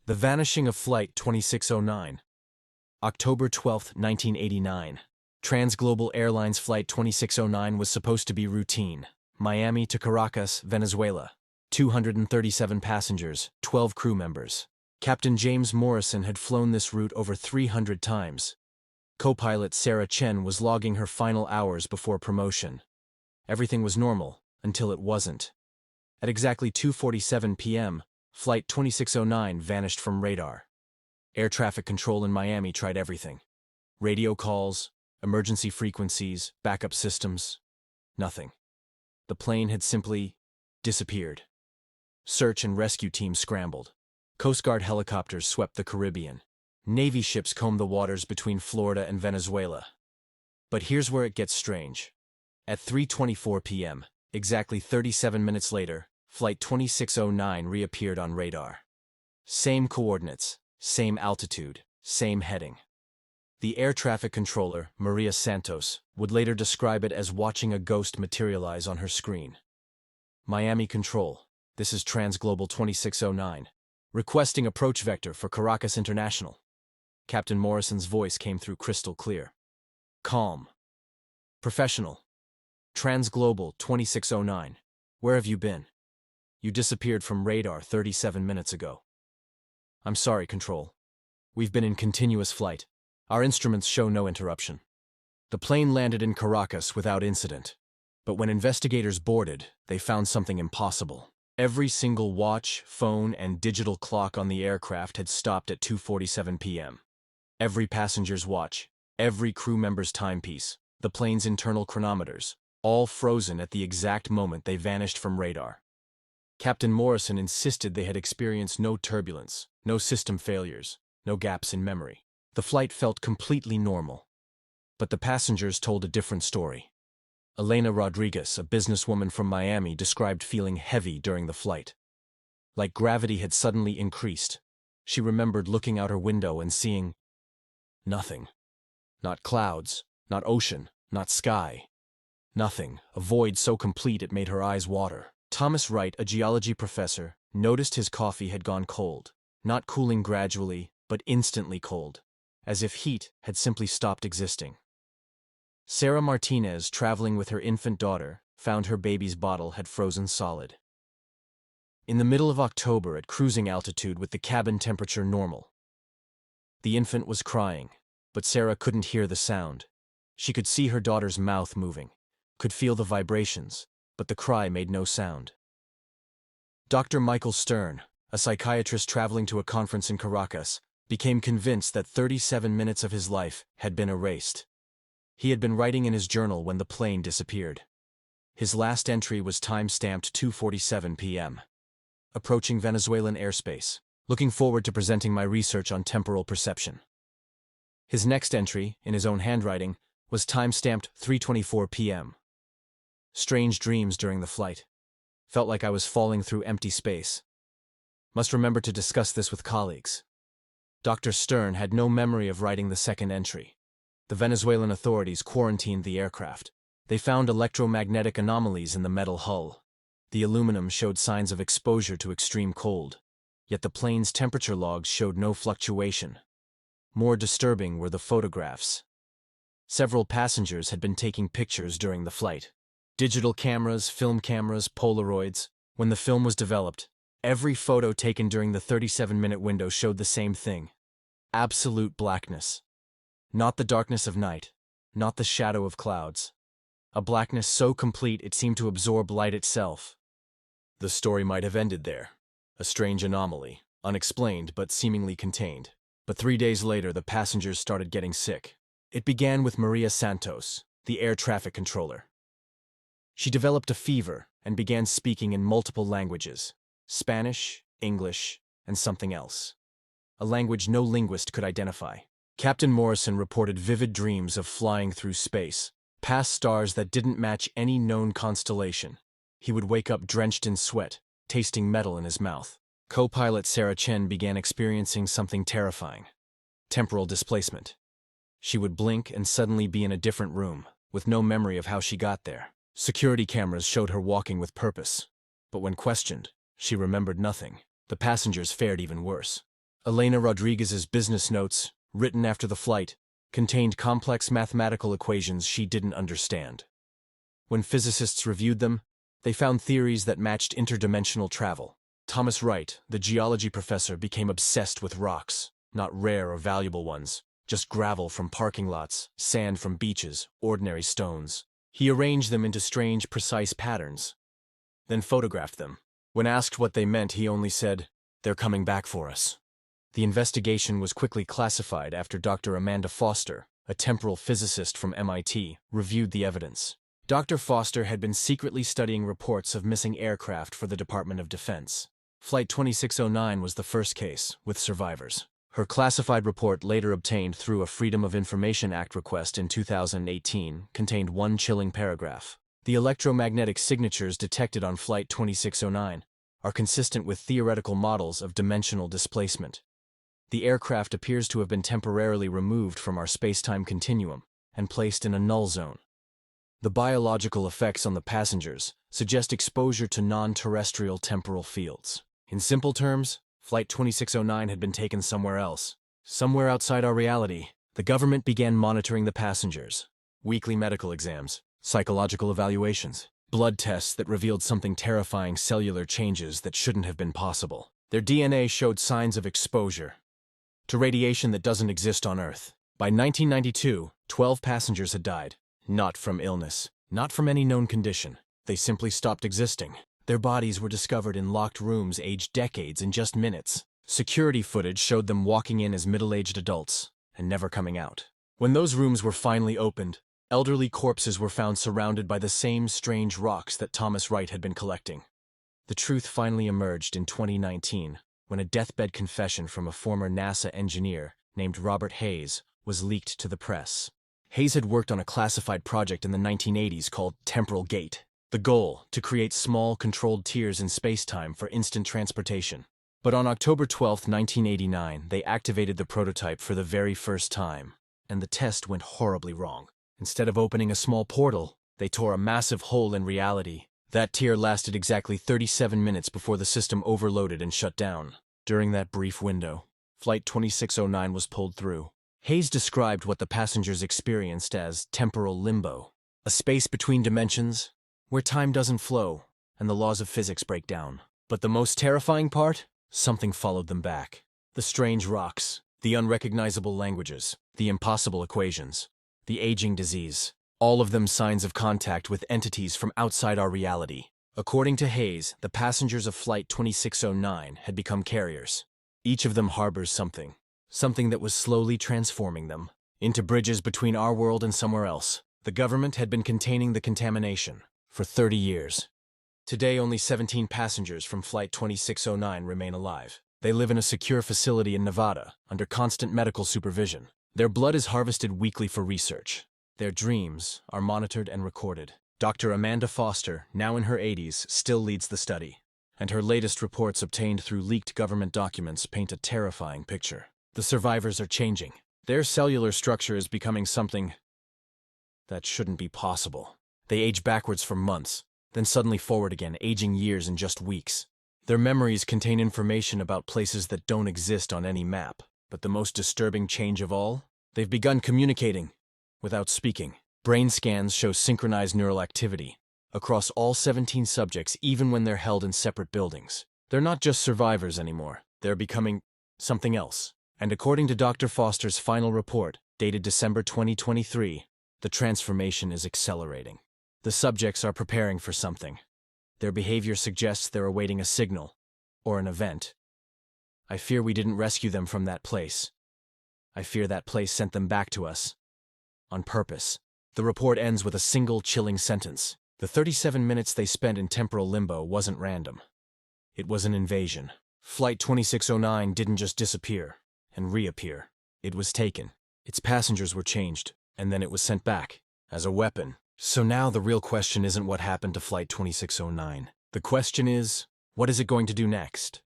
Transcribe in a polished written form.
The Vanishing of Flight 2609. October 12, 1989. Transglobal Airlines Flight 2609 was supposed to be routine. Miami to Caracas, Venezuela. 237 passengers, 12 crew members. Captain James Morrison had flown this route over 300 times. Co-pilot Sarah Chen was logging her final hours before promotion. Everything was normal, until it wasn't. At exactly 2:47 p.m., Flight 2609 vanished from radar. Air traffic control in Miami tried everything. Radio calls, emergency frequencies, backup systems. Nothing. The plane had simply disappeared. Search and rescue teams scrambled. Coast Guard helicopters swept the Caribbean. Navy ships combed the waters between Florida and Venezuela. But here's where it gets strange. At 3:24 p.m., exactly 37 minutes later, Flight 2609 reappeared on radar. Same coordinates, same altitude, same heading. The air traffic controller, Maria Santos, would later describe it as watching a ghost materialize on her screen. Miami Control, this is Transglobal 2609. Requesting approach vector for Caracas International. Captain Morrison's voice came through crystal clear. Calm. Professional. Transglobal 2609. Where have you been? You disappeared from radar 37 minutes ago. I'm sorry, Control. We've been in continuous flight. Our instruments show no interruption. The plane landed in Caracas without incident. But when investigators boarded, they found something impossible. Every single watch, phone, and digital clock on the aircraft had stopped at 2:47 p.m. Every passenger's watch, every crew member's timepiece, the plane's internal chronometers, all frozen at the exact moment they vanished from radar. Captain Morrison insisted they had experienced no turbulence, no system failures, no gaps in memory. The flight felt completely normal. But the passengers told a different story. Elena Rodriguez, a businesswoman from Miami, described feeling heavy during the flight. Like gravity had suddenly increased. She remembered looking out her window and seeing nothing. Not clouds, not ocean, not sky. Nothing, a void so complete it made her eyes water. Thomas Wright, a geology professor, noticed his coffee had gone cold, not cooling gradually, but instantly cold, as if heat had simply stopped existing. Sarah Martinez, traveling with her infant daughter, found her baby's bottle had frozen solid. In the middle of October at cruising altitude with the cabin temperature normal. The infant was crying, but Sarah couldn't hear the sound. She could see her daughter's mouth moving, could feel the vibrations, but the cry made no sound. Dr. Michael Stern, a psychiatrist traveling to a conference in Caracas, became convinced that 37 minutes of his life had been erased. He had been writing in his journal when the plane disappeared. His last entry was time-stamped 2:47 p.m. Approaching Venezuelan airspace. Looking forward to presenting my research on temporal perception. His next entry, in his own handwriting, was time-stamped 3:24 p.m. Strange dreams during the flight. Felt like I was falling through empty space. Must remember to discuss this with colleagues. Dr. Stern had no memory of writing the second entry. The Venezuelan authorities quarantined the aircraft. They found electromagnetic anomalies in the metal hull. The aluminum showed signs of exposure to extreme cold, yet the plane's temperature logs showed no fluctuation. More disturbing were the photographs. Several passengers had been taking pictures during the flight. Digital cameras, film cameras, Polaroids. When the film was developed, every photo taken during the 37-minute window showed the same thing. Absolute blackness. Not the darkness of night, not the shadow of clouds. A blackness so complete it seemed to absorb light itself. The story might have ended there. A strange anomaly, unexplained but seemingly contained. But 3 days later, the passengers started getting sick. It began with Maria Santos, the air traffic controller. She developed a fever and began speaking in multiple languages: Spanish, English, and something else. A language no linguist could identify. Captain Morrison reported vivid dreams of flying through space, past stars that didn't match any known constellation. He would wake up drenched in sweat, tasting metal in his mouth. Co-pilot Sarah Chen began experiencing something terrifying: temporal displacement. She would blink and suddenly be in a different room, with no memory of how she got there. Security cameras showed her walking with purpose, but when questioned, she remembered nothing. The passengers fared even worse. Elena Rodriguez's business notes, written after the flight, contained complex mathematical equations she didn't understand. When physicists reviewed them, they found theories that matched interdimensional travel. Thomas Wright, the geology professor, became obsessed with rocks, not rare or valuable ones, just gravel from parking lots, sand from beaches, ordinary stones. He arranged them into strange, precise patterns, then photographed them. When asked what they meant, he only said, "They're coming back for us." The investigation was quickly classified after Dr. Amanda Foster, a temporal physicist from MIT, reviewed the evidence. Dr. Foster had been secretly studying reports of missing aircraft for the Department of Defense. Flight 2609 was the first case, with survivors. Her classified report, later obtained through a Freedom of Information Act request in 2018, contained one chilling paragraph. The electromagnetic signatures detected on Flight 2609 are consistent with theoretical models of dimensional displacement. The aircraft appears to have been temporarily removed from our space-time continuum and placed in a null zone. The biological effects on the passengers suggest exposure to non-terrestrial temporal fields. In simple terms, Flight 2609 had been taken somewhere else, somewhere outside our reality. The government began monitoring the passengers. Weekly medical exams, psychological evaluations, blood tests that revealed something terrifying: cellular changes that shouldn't have been possible. Their DNA showed signs of exposure to radiation that doesn't exist on Earth. By 1992, 12 passengers had died. Not from illness, not from any known condition. They simply stopped existing. Their bodies were discovered in locked rooms aged decades in just minutes. Security footage showed them walking in as middle-aged adults and never coming out. When those rooms were finally opened, elderly corpses were found surrounded by the same strange rocks that Thomas Wright had been collecting. The truth finally emerged in 2019, when a deathbed confession from a former NASA engineer named Robert Hayes was leaked to the press. Hayes had worked on a classified project in the 1980s called Temporal Gate. The goal, to create small, controlled tiers in space-time for instant transportation. But on October 12, 1989, they activated the prototype for the very first time, and the test went horribly wrong. Instead of opening a small portal, they tore a massive hole in reality. That tier lasted exactly 37 minutes before the system overloaded and shut down. During that brief window, Flight 2609 was pulled through. Hayes described what the passengers experienced as temporal limbo, a space between dimensions where time doesn't flow and the laws of physics break down. But the most terrifying part? Something followed them back. The strange rocks, the unrecognizable languages, the impossible equations, the aging disease. All of them signs of contact with entities from outside our reality. According to Hayes, the passengers of Flight 2609 had become carriers. Each of them harbors something that was slowly transforming them into bridges between our world and somewhere else. The government had been containing the contamination for 30 years. Today, only 17 passengers from Flight 2609 remain alive. They live in a secure facility in Nevada, under constant medical supervision. Their blood is harvested weekly for research. Their dreams are monitored and recorded. Dr. Amanda Foster, now in her 80s, still leads the study, and her latest reports obtained through leaked government documents paint a terrifying picture. The survivors are changing. Their cellular structure is becoming something that shouldn't be possible. They age backwards for months, then suddenly forward again, aging years in just weeks. Their memories contain information about places that don't exist on any map. But the most disturbing change of all? They've begun communicating without speaking. Brain scans show synchronized neural activity across all 17 subjects, even when they're held in separate buildings. They're not just survivors anymore. They're becoming something else. And according to Dr. Foster's final report, dated December 2023, the transformation is accelerating. The subjects are preparing for something. Their behavior suggests they're awaiting a signal or an event. I fear we didn't rescue them from that place. I fear that place sent them back to us on purpose. The report ends with a single chilling sentence. The 37 minutes they spent in temporal limbo wasn't random. It was an invasion. Flight 2609 didn't just disappear and reappear. It was taken. Its passengers were changed, and then it was sent back as a weapon. So now the real question isn't what happened to Flight 2609. The question is, what is it going to do next?